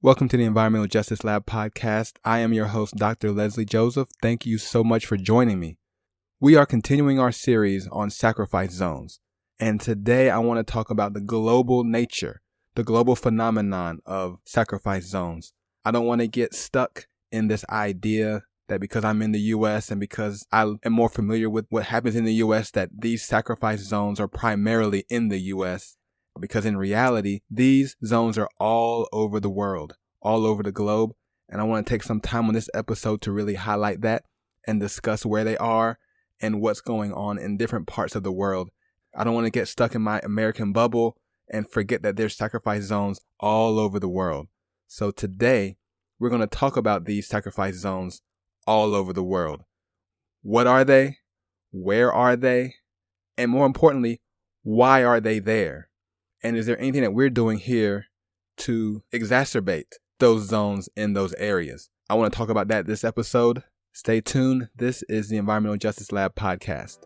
Welcome to the Environmental Justice Lab podcast. I am your host, Dr. Leslie Joseph. Thank you so much for joining me. We are continuing our series on sacrifice zones. And today I want to talk about the global nature, the global phenomenon of sacrifice zones. I don't want to get stuck in this idea that because I'm in the U.S. and because I am more familiar with what happens in the U.S., that these sacrifice zones are primarily in the U.S., because in reality, these zones are all over the world, all over the globe. And I want to take some time on this episode to really highlight that and discuss where they are and what's going on in different parts of the world. I don't want to get stuck in my American bubble and forget that there's sacrifice zones all over the world. So today, we're going to talk about these sacrifice zones all over the world. What are they? Where are they? And more importantly, why are they there? And is there anything that we're doing here to exacerbate those zones in those areas? I want to talk about that this episode. Stay tuned. This is the Environmental Justice Lab podcast.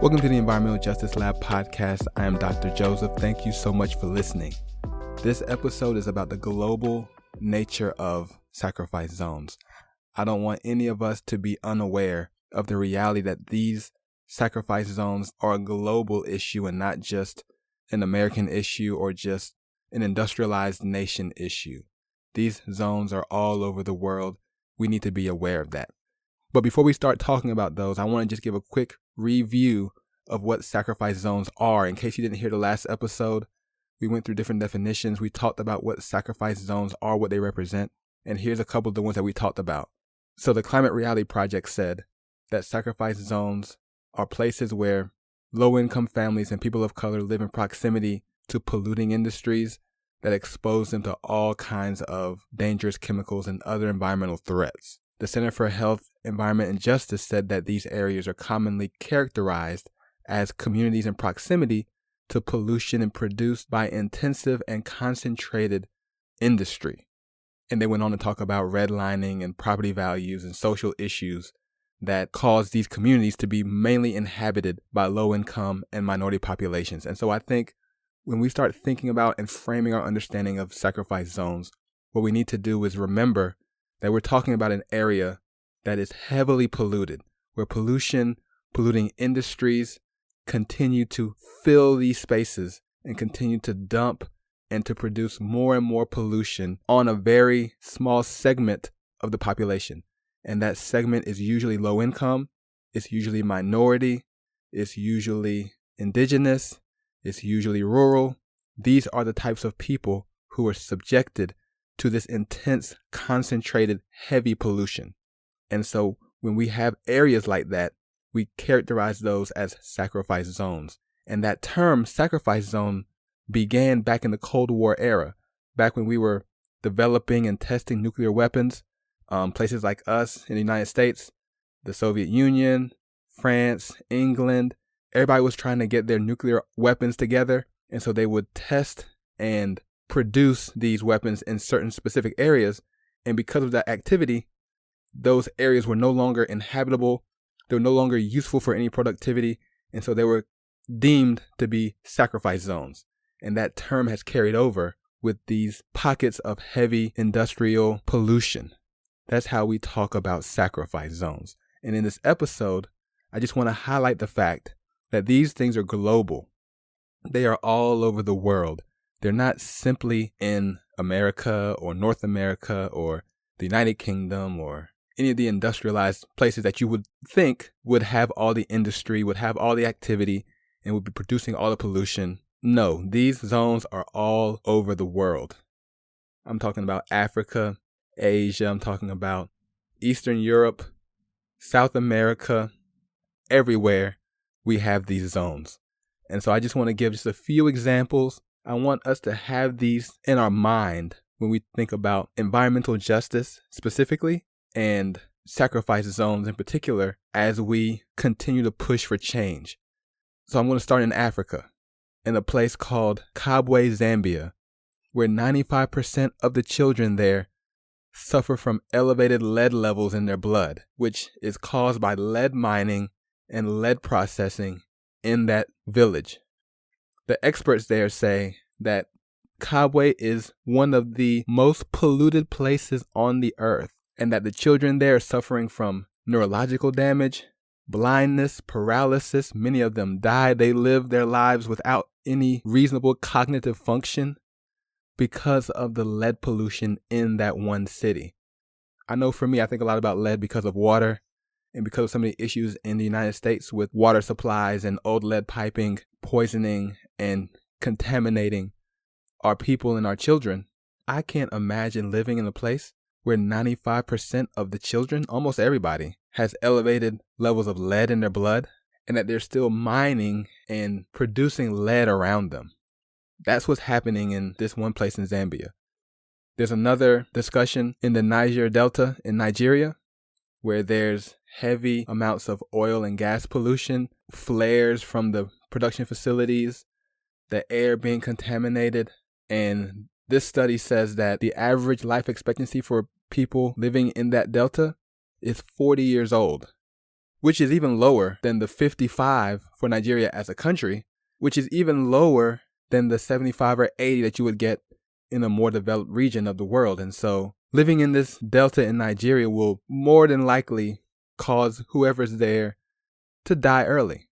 Welcome to the Environmental Justice Lab podcast. I am Dr. Joseph. Thank you so much for listening. This episode is about the global nature of sacrifice zones. I don't want any of us to be unaware of the reality that these sacrifice zones are a global issue and not just an American issue or just an industrialized nation issue. These zones are all over the world. We need to be aware of that. But before we start talking about those, I want to just give a quick review of what sacrifice zones are. In case you didn't hear the last episode, we went through different definitions. We talked about what sacrifice zones are, what they represent. And here's a couple of the ones that we talked about. So the Climate Reality Project said that sacrifice zones are places where low-income families and people of color live in proximity to polluting industries that expose them to all kinds of dangerous chemicals and other environmental threats. The Center for Health, Environment, and Justice said that these areas are commonly characterized as communities in proximity to pollution and produced by intensive and concentrated industry. And they went on to talk about redlining and property values and social issues that cause these communities to be mainly inhabited by low-income and minority populations. And so I think when we start thinking about and framing our understanding of sacrifice zones, what we need to do is remember that we're talking about an area that is heavily polluted, where polluting industries continue to fill these spaces and continue to dump and to produce more and more pollution on a very small segment of the population. And that segment is usually low income, it's usually minority, it's usually indigenous, it's usually rural. These are the types of people who are subjected to this intense, concentrated, heavy pollution. And so when we have areas like that, we characterize those as sacrifice zones. And that term, sacrifice zone, began back in the Cold War era, back when we were developing and testing nuclear weapons. Places like us in the United States, the Soviet Union, France, England, everybody was trying to get their nuclear weapons together. And so they would test and produce these weapons in certain specific areas. And because of that activity, those areas were no longer inhabitable. They were no longer useful for any productivity. And so they were deemed to be sacrifice zones. And that term has carried over with these pockets of heavy industrial pollution. That's how we talk about sacrifice zones. And in this episode, I just want to highlight the fact that these things are global. They are all over the world. They're not simply in America or North America or the United Kingdom or any of the industrialized places that you would think would have all the industry, would have all the activity, and would be producing all the pollution. No, these zones are all over the world. I'm talking about Africa, Asia, I'm talking about Eastern Europe, South America, everywhere we have these zones. And so I just want to give just a few examples. I want us to have these in our mind when we think about environmental justice specifically and sacrifice zones in particular as we continue to push for change. So I'm going to start in Africa, in a place called Kabwe, Zambia, where 95% of the children there suffer from elevated lead levels in their blood, which is caused by lead mining and lead processing in that village. The experts there say that Kabwe is one of the most polluted places on the earth, and that the children there are suffering from neurological damage, blindness, paralysis. Many of them died. They lived their lives without any reasonable cognitive function because of the lead pollution in that one city. I know for me, I think a lot about lead because of water and because of some of the issues in the United States with water supplies and old lead piping, poisoning and contaminating our people and our children. I can't imagine living in a place where 95% of the children, almost everybody, has elevated levels of lead in their blood, and that they're still mining and producing lead around them. That's what's happening in this one place in Zambia. There's another discussion in the Niger Delta in Nigeria, where there's heavy amounts of oil and gas pollution, flares from the production facilities, the air being contaminated. And this study says that the average life expectancy for people living in that delta is 40 years old, which is even lower than the 55 for Nigeria as a country, which is even lower than the 75 or 80 that you would get in a more developed region of the world. And so living in this delta in Nigeria will more than likely cause whoever's there to die early.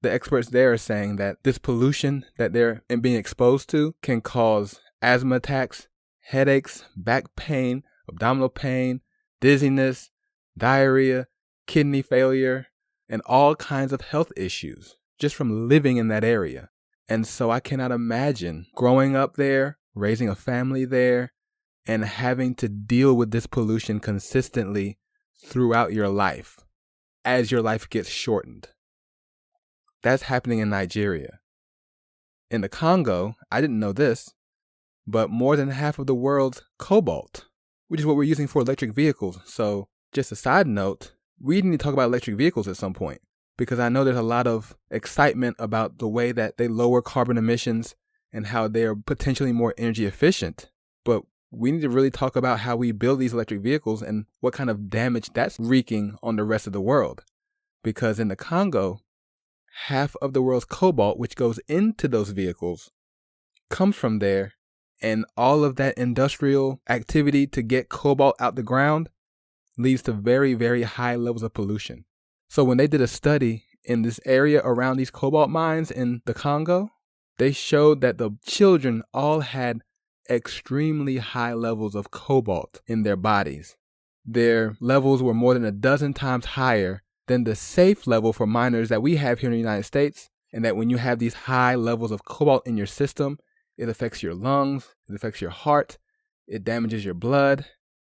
The experts there are saying that this pollution that they're being exposed to can cause asthma attacks, headaches, back pain, abdominal pain, dizziness, diarrhea, kidney failure, and all kinds of health issues just from living in that area. And so I cannot imagine growing up there, raising a family there, and having to deal with this pollution consistently throughout your life as your life gets shortened. That's happening in Nigeria. In the Congo, I didn't know this, but more than half of the world's cobalt, which is what we're using for electric vehicles. So just a side note, we need to talk about electric vehicles at some point, because I know there's a lot of excitement about the way that they lower carbon emissions and how they are potentially more energy efficient. But we need to really talk about how we build these electric vehicles and what kind of damage that's wreaking on the rest of the world. Because in the Congo, half of the world's cobalt, which goes into those vehicles, comes from there. And all of that industrial activity to get cobalt out the ground leads to very, very high levels of pollution. So when they did a study in this area around these cobalt mines in the Congo, they showed that the children all had extremely high levels of cobalt in their bodies. Their levels were more than a dozen times higher than the safe level for miners that we have here in the United States. And that when you have these high levels of cobalt in your system, it affects your lungs, it affects your heart, it damages your blood.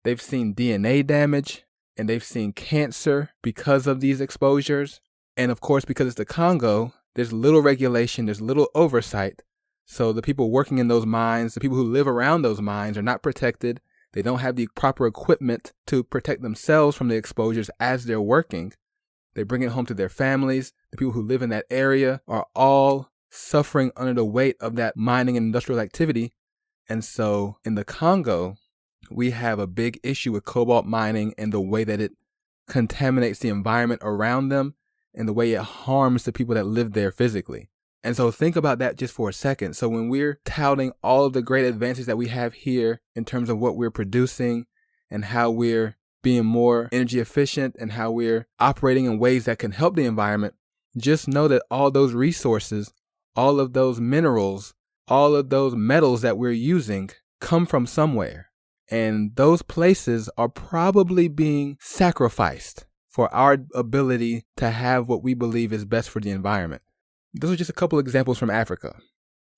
They've seen DNA damage, and they've seen cancer because of these exposures. And of course, because it's the Congo, there's little regulation, there's little oversight. So the people working in those mines, the people who live around those mines are not protected. They don't have the proper equipment to protect themselves from the exposures as they're working. They bring it home to their families. The people who live in that area are all suffering under the weight of that mining and industrial activity. And so in the Congo, we have a big issue with cobalt mining and the way that it contaminates the environment around them and the way it harms the people that live there physically. And so think about that just for a second. So when we're touting all of the great advances that we have here in terms of what we're producing and how we're being more energy efficient and how we're operating in ways that can help the environment, just know that all those resources, all of those minerals, all of those metals that we're using come from somewhere. And those places are probably being sacrificed for our ability to have what we believe is best for the environment. Those are just a couple examples from Africa.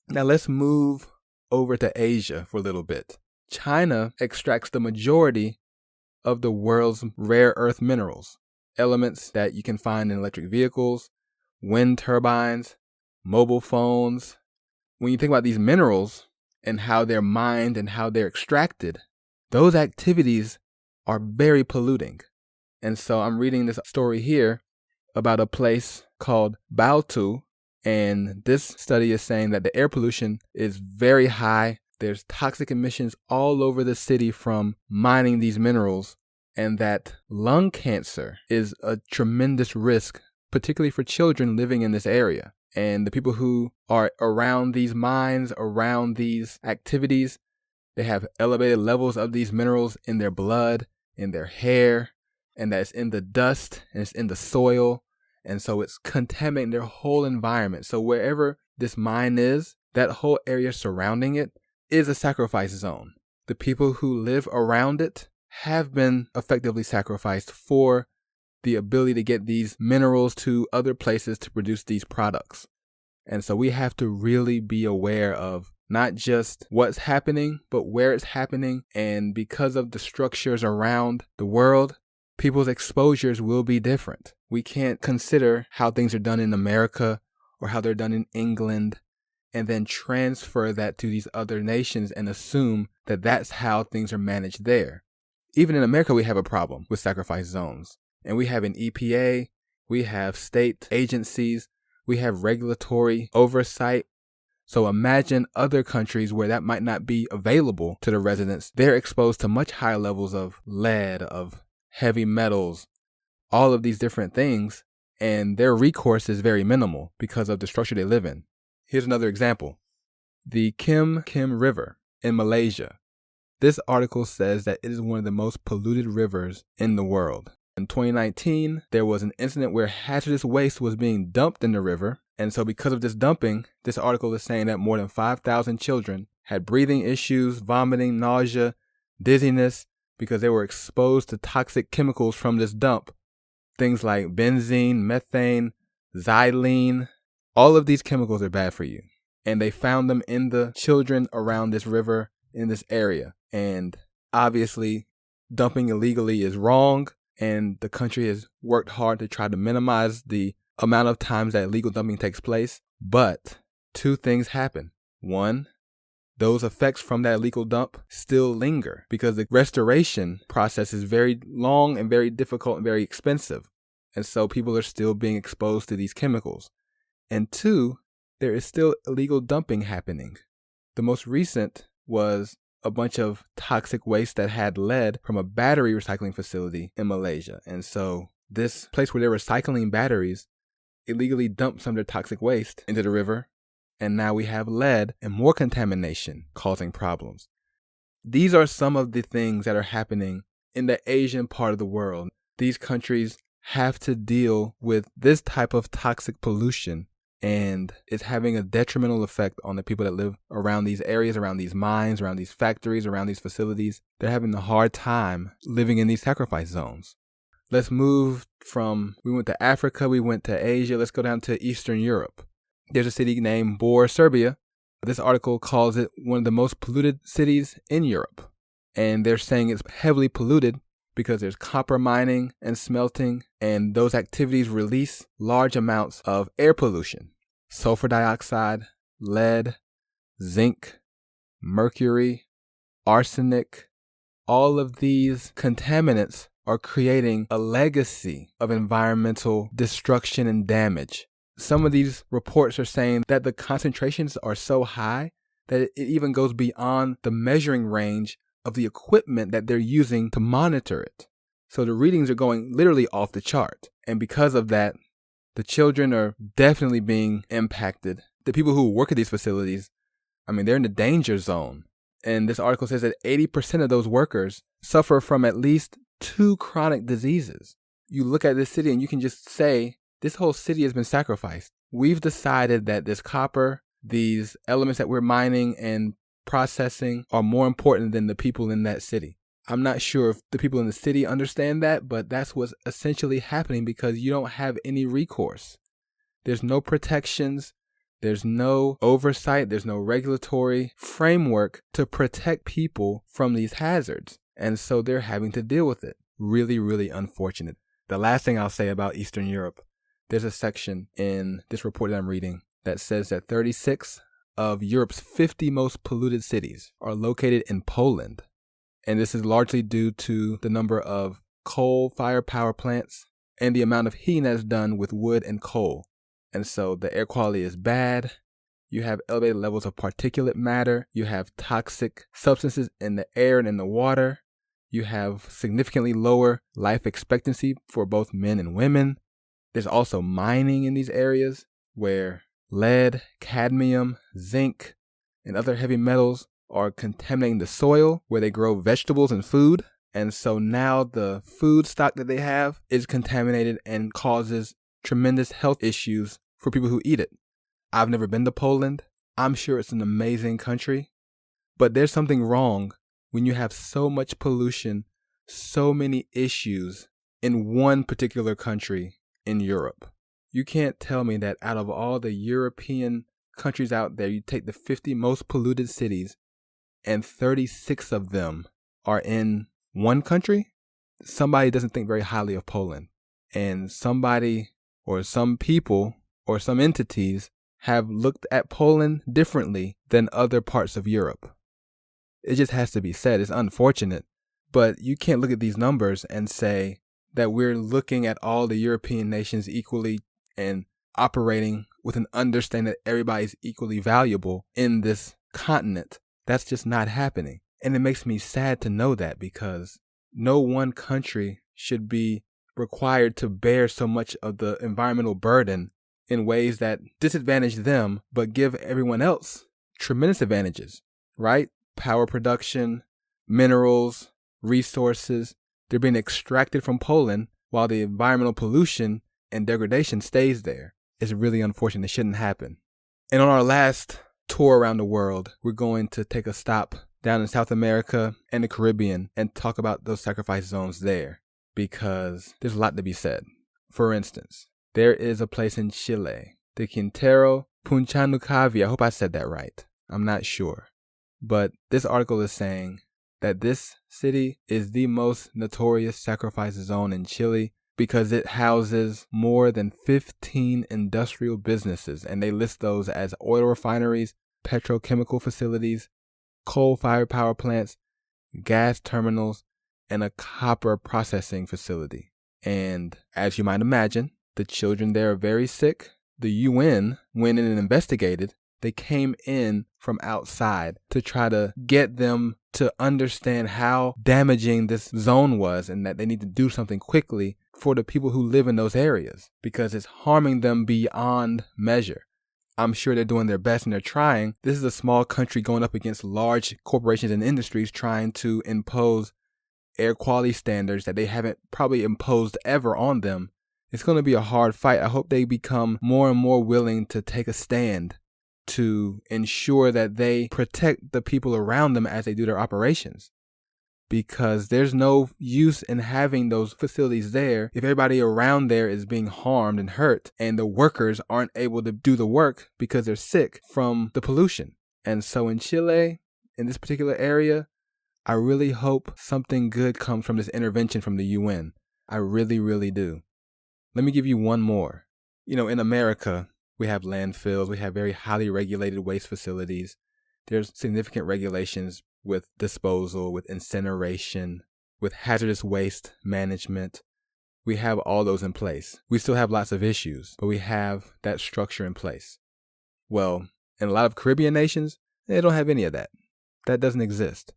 Now let's move over to Asia for a little bit. China extracts the majority of the world's rare earth minerals, elements that you can find in electric vehicles, wind turbines, mobile phones. When you think about these minerals and how they're mined and how they're extracted, those activities are very polluting. And so I'm reading this story here about a place called Baotou, and this study is saying that the air pollution is very high. there's toxic emissions all over the city from mining these minerals, and that lung cancer is a tremendous risk, particularly for children living in this area. And the people who are around these mines, around these activities, they have elevated levels of these minerals in their blood, in their hair, and that's in the dust, and it's in the soil. And so it's contaminating their whole environment. So wherever this mine is, that whole area surrounding it is a sacrifice zone. The people who live around it have been effectively sacrificed for the ability to get these minerals to other places to produce these products. And so we have to really be aware of not just what's happening, but where it's happening. And because of the structures around the world, people's exposures will be different. We can't consider how things are done in America or how they're done in England and then transfer that to these other nations and assume that that's how things are managed there. Even in America, we have a problem with sacrifice zones. And we have an EPA, we have state agencies, we have regulatory oversight. So imagine other countries where that might not be available to the residents. They're exposed to much higher levels of lead, of heavy metals, all of these different things, and their recourse is very minimal because of the structure they live in. Here's another example. The Kim River in Malaysia. This article says that it is one of the most polluted rivers in the world. In 2019, there was an incident where hazardous waste was being dumped in the river. And so because of this dumping, this article is saying that more than 5,000 children had breathing issues, vomiting, nausea, dizziness, because they were exposed to toxic chemicals from this dump. Things like benzene, methane, xylene, all of these chemicals are bad for you. And they found them in the children around this river in this area. And obviously, dumping illegally is wrong. And the country has worked hard to try to minimize the amount of times that illegal dumping takes place. But two things happen. One, those effects from that illegal dump still linger because the restoration process is very long and very difficult and very expensive. And so people are still being exposed to these chemicals. And two, there is still illegal dumping happening. The most recent was a bunch of toxic waste that had lead from a battery recycling facility in Malaysia. And so this place where they're recycling batteries illegally dumped some of their toxic waste into the river. And now we have lead and more contamination causing problems. These are some of the things that are happening in the Asian part of the world. These countries have to deal with this type of toxic pollution, and it's having a detrimental effect on the people that live around these areas, around these mines, around these factories, around these facilities. They're having a hard time living in these sacrifice zones. Let's move we went to Africa, we went to Asia, let's go down to Eastern Europe. There's a city named Bor, Serbia. This article calls it one of the most polluted cities in Europe. And they're saying it's heavily polluted because there's copper mining and smelting, and those activities release large amounts of air pollution. Sulfur dioxide, lead, zinc, mercury, arsenic. All of these contaminants are creating a legacy of environmental destruction and damage. Some of these reports are saying that the concentrations are so high that it even goes beyond the measuring range of the equipment that they're using to monitor it. So the readings are going literally off the chart. And because of that, the children are definitely being impacted. The people who work at these facilities, they're in the danger zone. And this article says that 80% of those workers suffer from at least 2 chronic diseases. You look at this city and you can just say, this whole city has been sacrificed. We've decided that this copper, these elements that we're mining and processing are more important than the people in that city. I'm not sure if the people in the city understand that, but that's what's essentially happening because you don't have any recourse. There's no protections. There's no oversight. There's no regulatory framework to protect people from these hazards. And so they're having to deal with it. Really, really unfortunate. The last thing I'll say about Eastern Europe, there's a section in this report that I'm reading that says that 36 of Europe's 50 most polluted cities are located in Poland. And this is largely due to the number of coal-fired power plants and the amount of heating that's done with wood and coal. And so the air quality is bad. You have elevated levels of particulate matter. You have toxic substances in the air and in the water. You have significantly lower life expectancy for both men and women. There's also mining in these areas where lead, cadmium, zinc, and other heavy metals are contaminating the soil where they grow vegetables and food. And so now the food stock that they have is contaminated and causes tremendous health issues for people who eat it. I've never been to Poland. I'm sure it's an amazing country. But there's something wrong when you have so much pollution, so many issues in one particular country in Europe. You can't tell me that out of all the European countries out there, you take the 50 most polluted cities and 36 of them are in one country? Somebody doesn't think very highly of Poland. And somebody or some people or some entities have looked at Poland differently than other parts of Europe. It just has to be said. It's unfortunate. But you can't look at these numbers and say that we're looking at all the European nations equally and operating with an understanding that everybody's equally valuable in this continent. That's just not happening. And it makes me sad to know that, because no one country should be required to bear so much of the environmental burden in ways that disadvantage them but give everyone else tremendous advantages, right? Power production, minerals, resources, they're being extracted from Poland while the environmental pollution and degradation stays there. It's really unfortunate. It shouldn't happen. And on our last tour around the world, we're going to take a stop down in South America and the Caribbean and talk about those sacrifice zones there, because there's a lot to be said. For instance, there is a place in Chile, the Quintero Punchanucavi. I hope I said that right. I'm not sure. But this article is saying that this city is the most notorious sacrifice zone in Chile because it houses more than 15 industrial businesses, and they list those as oil refineries, petrochemical facilities, coal-fired power plants, gas terminals, and a copper processing facility. And as you might imagine, the children there are very sick. The UN went in and investigated. They came in from outside to try to get them to understand how damaging this zone was and that they need to do something quickly for the people who live in those areas because it's harming them beyond measure. I'm sure they're doing their best and they're trying. This is a small country going up against large corporations and industries trying to impose air quality standards that they haven't probably imposed ever on them. It's going to be a hard fight. I hope they become more and more willing to take a stand to ensure that they protect the people around them as they do their operations. Because there's no use in having those facilities there if everybody around there is being harmed and hurt and the workers aren't able to do the work because they're sick from the pollution. And so in Chile, in this particular area, I really hope something good comes from this intervention from the UN. I really, really do. Let me give you one more. In America, we have landfills. We have very highly regulated waste facilities. There's significant regulations with disposal, with incineration, with hazardous waste management. We have all those in place. We still have lots of issues, but we have that structure in place. Well, in a lot of Caribbean nations, they don't have any of that. That doesn't exist.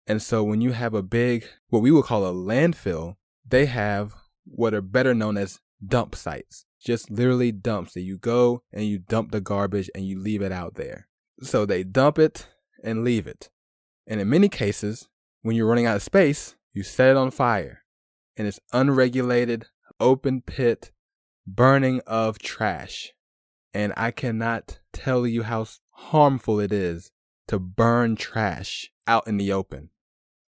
And so when you have a big, what we would call a landfill, they have what are better known as dump sites. Just literally dumps that you go and you dump the garbage and you leave it out there. So they dump it and leave it. And in many cases, when you're running out of space, you set it on fire. And it's unregulated, open pit, burning of trash. And I cannot tell you how harmful it is to burn trash out in the open.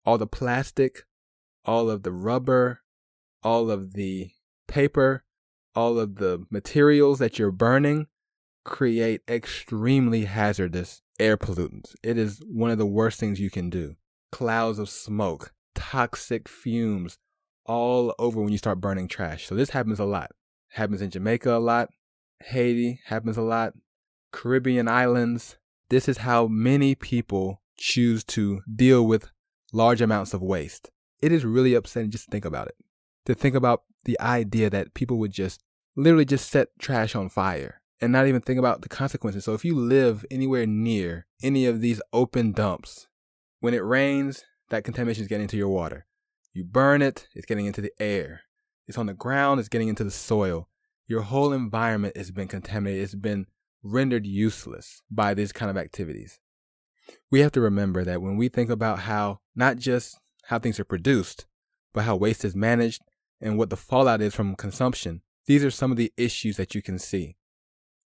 All the plastic, all of the rubber, all of the paper, all of the materials that you're burning create extremely hazardous air pollutants. It is one of the worst things you can do. Clouds of smoke, toxic fumes all over when you start burning trash. So this happens a lot. It happens in Jamaica a lot. Haiti happens a lot. Caribbean islands. This is how many people choose to deal with large amounts of waste. It is really upsetting just to think about it. To think about the idea that people would just literally just set trash on fire and not even think about the consequences. So if you live anywhere near any of these open dumps, when it rains, that contamination is getting into your water. You burn it, it's getting into the air. It's on the ground, it's getting into the soil. Your whole environment has been contaminated. It's been rendered useless by these kind of activities. We have to remember that when we think about how, not just how things are produced, but how waste is managed and what the fallout is from consumption, these are some of the issues that you can see.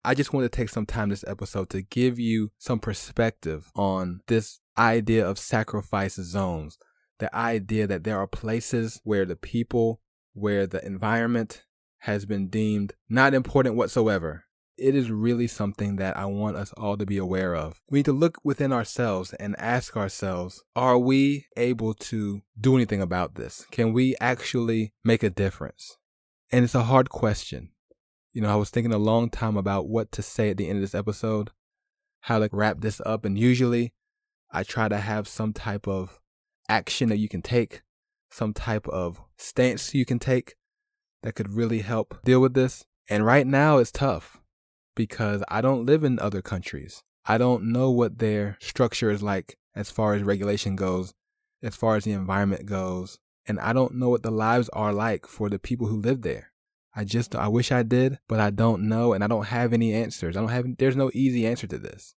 I just want to take some time this episode to give you some perspective on this idea of sacrifice zones, the idea that there are places where the people, where the environment has been deemed not important whatsoever. It is really something that I want us all to be aware of. We need to look within ourselves and ask ourselves, are we able to do anything about this? Can we actually make a difference? And it's a hard question. I was thinking a long time about what to say at the end of this episode, how to wrap this up. And usually I try to have some type of action that you can take, some type of stance you can take that could really help deal with this. And right now it's tough because I don't live in other countries. I don't know what their structure is like as far as regulation goes, as far as the environment goes. And I don't know what the lives are like for the people who live there. I wish I did, but I don't know, and I don't have any answers. There's no easy answer to this.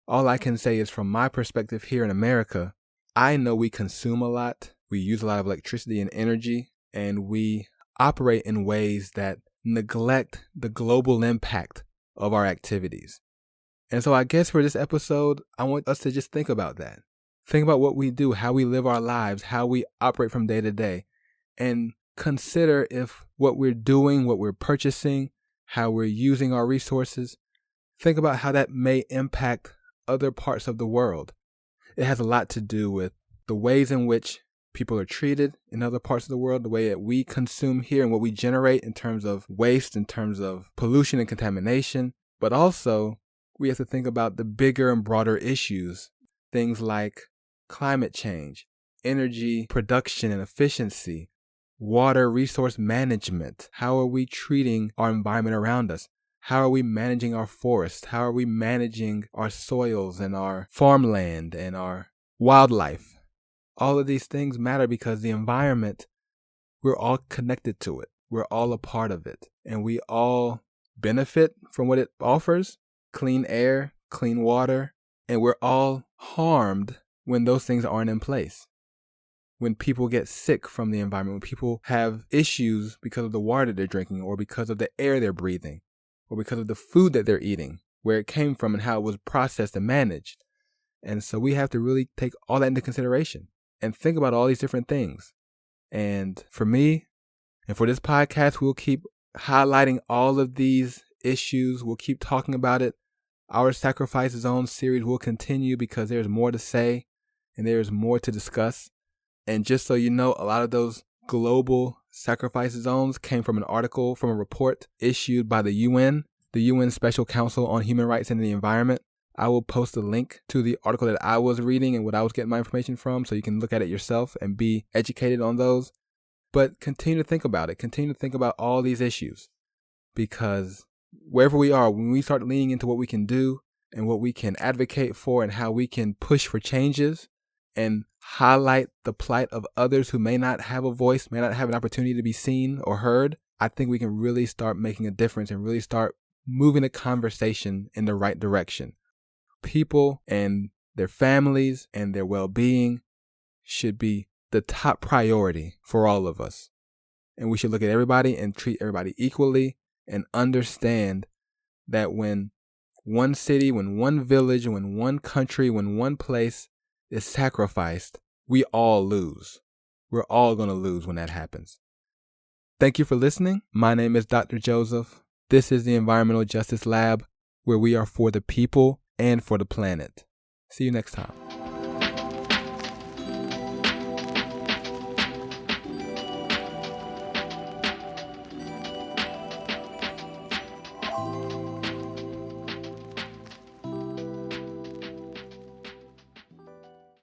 All I can say is from my perspective here in America, I know we consume a lot. We use a lot of electricity and energy, and we operate in ways that neglect the global impact of our activities. And so I guess for this episode, I want us to just think about that. Think about what we do, how we live our lives, how we operate from day to day, and consider if what we're doing, what we're purchasing, how we're using our resources, think about how that may impact other parts of the world. It has a lot to do with the ways in which people are treated in other parts of the world, the way that we consume here and what we generate in terms of waste, in terms of pollution and contamination. But also, we have to think about the bigger and broader issues, things like climate change, energy production and efficiency, water resource management. How are we treating our environment around us? How are we managing our forests? How are we managing our soils and our farmland and our wildlife? All of these things matter because the environment, we're all connected to it. We're all a part of it. And we all benefit from what it offers, clean air, clean water. And we're all harmed when those things aren't in place. When people get sick from the environment, when people have issues because of the water they're drinking or because of the air they're breathing or because of the food that they're eating, where it came from and how it was processed and managed. And so we have to really take all that into consideration and think about all these different things. And for me and for this podcast, we'll keep highlighting all of these issues. We'll keep talking about it. Our Sacrifice Zone series will continue because there's more to say and there's more to discuss. And just so you know, a lot of those global sacrifice zones came from an article from a report issued by the UN Special Council on Human Rights and the Environment. I will post a link to the article that I was reading and what I was getting my information from so you can look at it yourself and be educated on those. But continue to think about it. Continue to think about all these issues because wherever we are, when we start leaning into what we can do and what we can advocate for and how we can push for changes and highlight the plight of others who may not have a voice, may not have an opportunity to be seen or heard, I think we can really start making a difference and really start moving the conversation in the right direction. People and their families and their well-being should be the top priority for all of us. And we should look at everybody and treat everybody equally and understand that when one city, when one village, when one country, when one place is sacrificed, we all lose. We're all going to lose when that happens. Thank you for listening. My name is Dr. Joseph. This is the Environmental Justice Lab, where we are for the people and for the planet. See you next time.